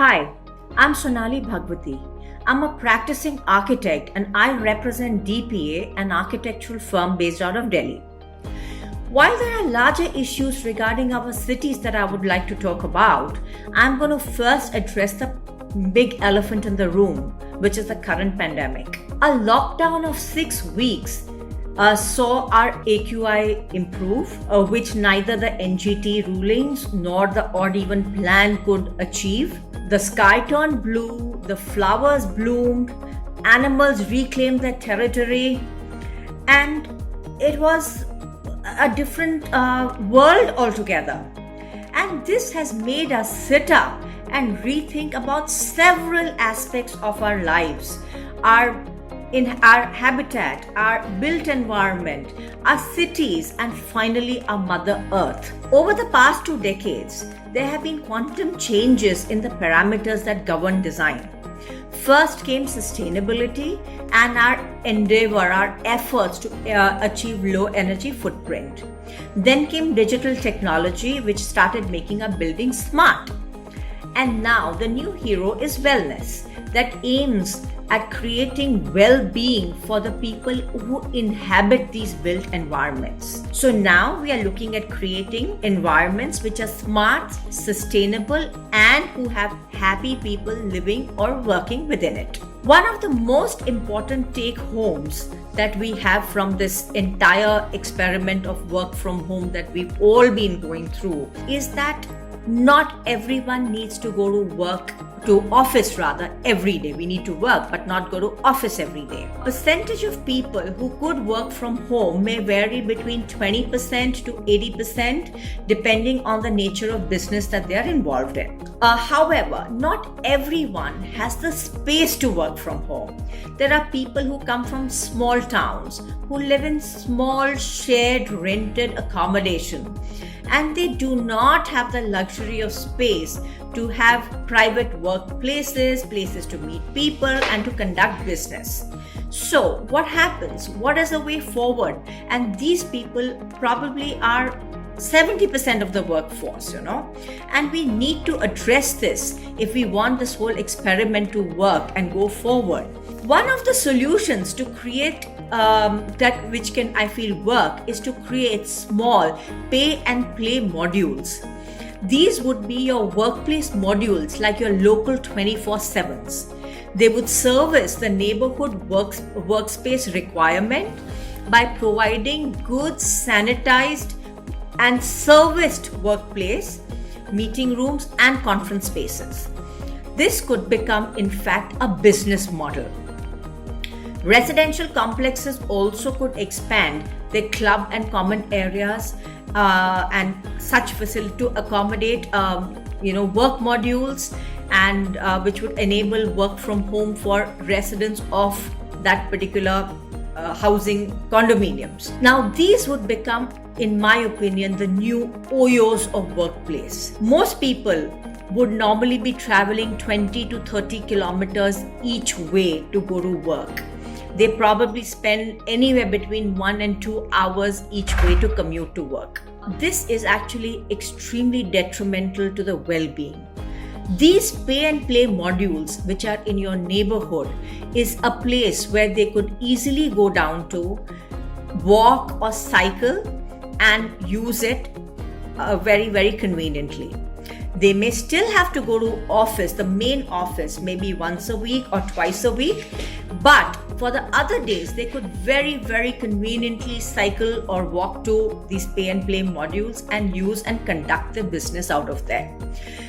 Hi, I'm Sonali Bhagwati. I'm a practicing architect and I represent DPA, an architectural firm based out of Delhi. While there are larger issues regarding our cities that I would like to talk about, I'm going to first address the big elephant in the room, which is the current pandemic. A lockdown of 6 weeks saw our AQI improve, which neither the NGT rulings nor the odd even plan could achieve. The sky turned blue, the flowers bloomed, animals reclaimed their territory, and it was a different world altogether. And this has made us sit up and rethink about several aspects of our lives, our habitat, our built environment, our cities, and finally our Mother Earth. Over the past 2 decades, there have been quantum changes in the parameters that govern design. First came sustainability and our endeavor, our efforts to achieve low energy footprint. Then came digital technology, which started making our buildings smart. And now the new hero is wellness, that aims at creating well-being for the people who inhabit these built environments. So now we are looking at creating environments which are smart, sustainable, and who have happy people living or working within it. One of the most important take-homes that we have from this entire experiment of work from home that we've all been going through is that not everyone needs to go to office every day. We need to work but not go to office every day. Percentage of people who could work from home may vary between 20% to 80% depending on the nature of business that they are involved in. However, not everyone has the space to work from home. There are people who come from small towns, who live in small shared rented accommodation, and they do not have the luxury of space to have private workplaces, places to meet people and to conduct business. So what happens? What is the way forward? And these people probably are 70% of the workforce, and we need to address this if we want this whole experiment to work and go forward. One of the solutions to create that which can, I feel, work is to create small pay and play modules. These would be your workplace modules, like your local 24/7s. They would service the neighborhood workspace requirement by providing good, sanitized and serviced workplace, meeting rooms and conference spaces. This could become, in fact, a business model. Residential complexes also could expand their club and common areas and such facility to accommodate work modules and which would enable work from home for residents of that particular housing condominiums. Now these would become, in my opinion, the new Oyos of workplace. Most people would normally be traveling 20 to 30 kilometers each way to go to work. They probably spend anywhere between 1 and 2 hours each way to commute to work. This is actually extremely detrimental to the well-being. These pay and play modules, which are in your neighborhood, is a place where they could easily go down to, walk or cycle and use it very, very conveniently. They may still have to go to office, the main office, maybe once a week or twice a week. But for the other days, they could very, very conveniently cycle or walk to these pay and play modules and use and conduct their business out of there.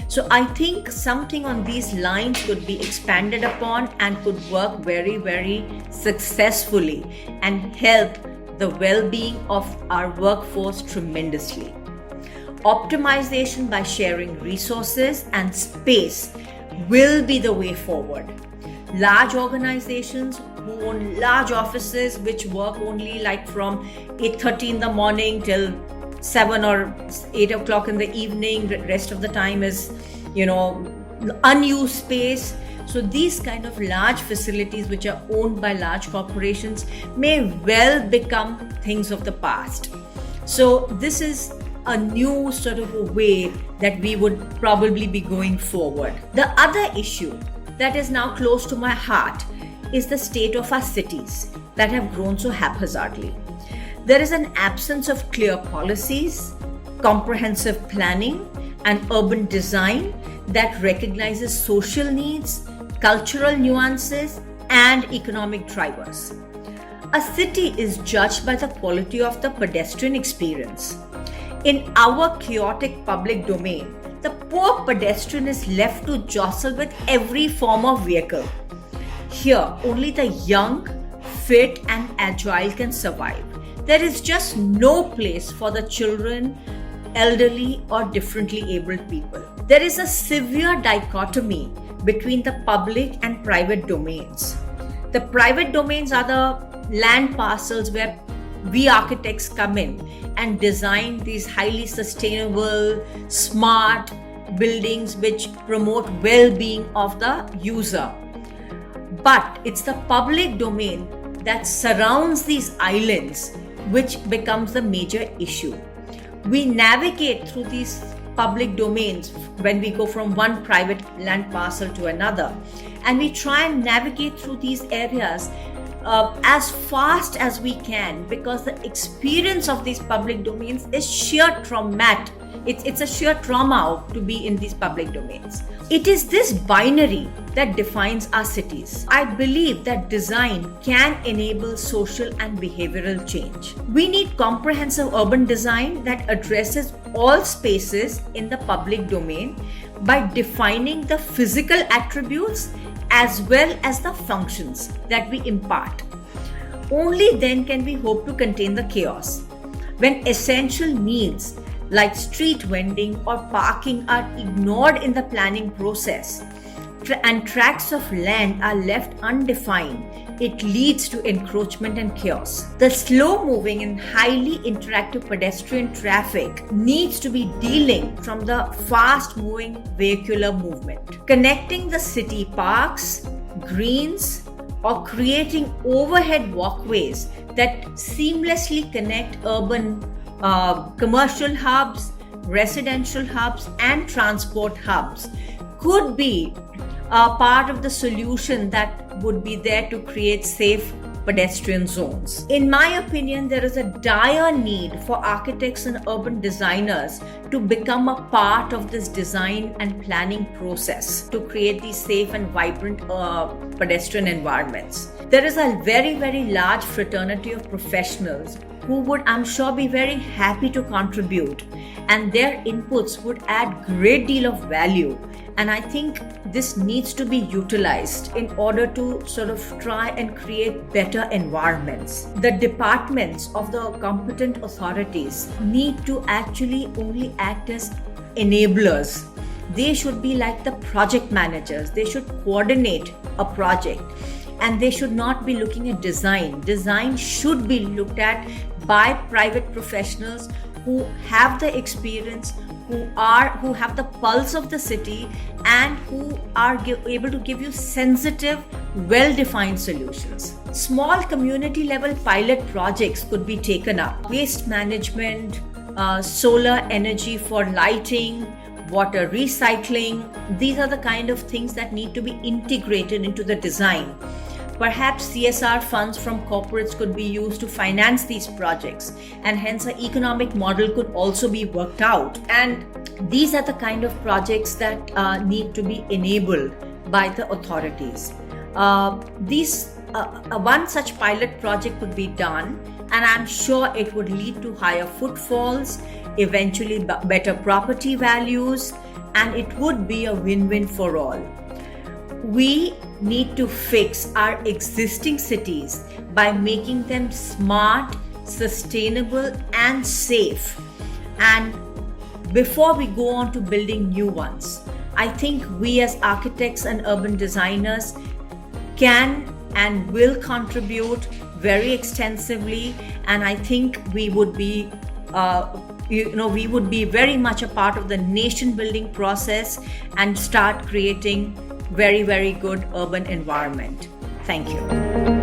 So I think something on these lines could be expanded upon and could work very, very successfully and help the well-being of our workforce tremendously. Optimization by sharing resources and space will be the way forward. Large organizations who own large offices which work only like from 8:30 in the morning till 7 or 8 o'clock in the evening, the rest of the time is, unused space. So these kind of large facilities which are owned by large corporations may well become things of the past. So this is a new sort of a way that we would probably be going forward. The other issue that is now close to my heart is the state of our cities that have grown so haphazardly. There is an absence of clear policies, comprehensive planning, and urban design that recognizes social needs, cultural nuances, and economic drivers. A city is judged by the quality of the pedestrian experience. In our chaotic public domain, the poor pedestrian is left to jostle with every form of vehicle. Here, only the young, fit, and agile can survive. There is just no place for the children, elderly, or differently abled people. There is a severe dichotomy between the public and private domains. The private domains are the land parcels where we architects come in and design these highly sustainable, smart buildings which promote well-being of the user. But it's the public domain that surrounds these islands which becomes the major issue. We navigate through these public domains when we go from one private land parcel to another, and we try and navigate through these areas as fast as we can, because the experience of these public domains is sheer traumatic. It's a sheer trauma to be in these public domains. It is this binary that defines our cities. I believe that design can enable social and behavioral change. We need comprehensive urban design that addresses all spaces in the public domain by defining the physical attributes as well as the functions that we impart. Only then can we hope to contain the chaos. When essential needs like street vending or parking are ignored in the planning process and tracts of land are left undefined, it leads to encroachment and chaos. The slow-moving and highly interactive pedestrian traffic needs to be delinked from the fast-moving vehicular movement. Connecting the city parks, greens, or creating overhead walkways that seamlessly connect urban commercial hubs, residential hubs, and transport hubs could be part of the solution that would be there to create safe pedestrian zones. In my opinion, there is a dire need for architects and urban designers to become a part of this design and planning process to create these safe and vibrant pedestrian environments. There is a very, very large fraternity of professionals who would, I'm sure, be very happy to contribute, and their inputs would add great deal of value. And I think this needs to be utilized in order to sort of try and create better environments. The departments of the competent authorities need to actually only act as enablers. They should be like the project managers. They should coordinate a project, and they should not be looking at design. Design should be looked at by private professionals who have the experience, who have the pulse of the city, and who are able to give you sensitive, well-defined solutions. Small community level pilot projects could be taken up. Waste management, solar energy for lighting, water recycling. These are the kind of things that need to be integrated into the design. Perhaps CSR funds from corporates could be used to finance these projects, and hence an economic model could also be worked out. And these are the kind of projects that need to be enabled by the authorities. One such pilot project could be done, and I'm sure it would lead to higher footfalls, eventually better property values, and it would be a win-win for all. We need to fix our existing cities by making them smart, sustainable, and safe. And before we go on to building new ones, I think we as architects and urban designers can and will contribute very extensively, and I think we would be very much a part of the nation building process and start creating very, very good urban environment. Thank you.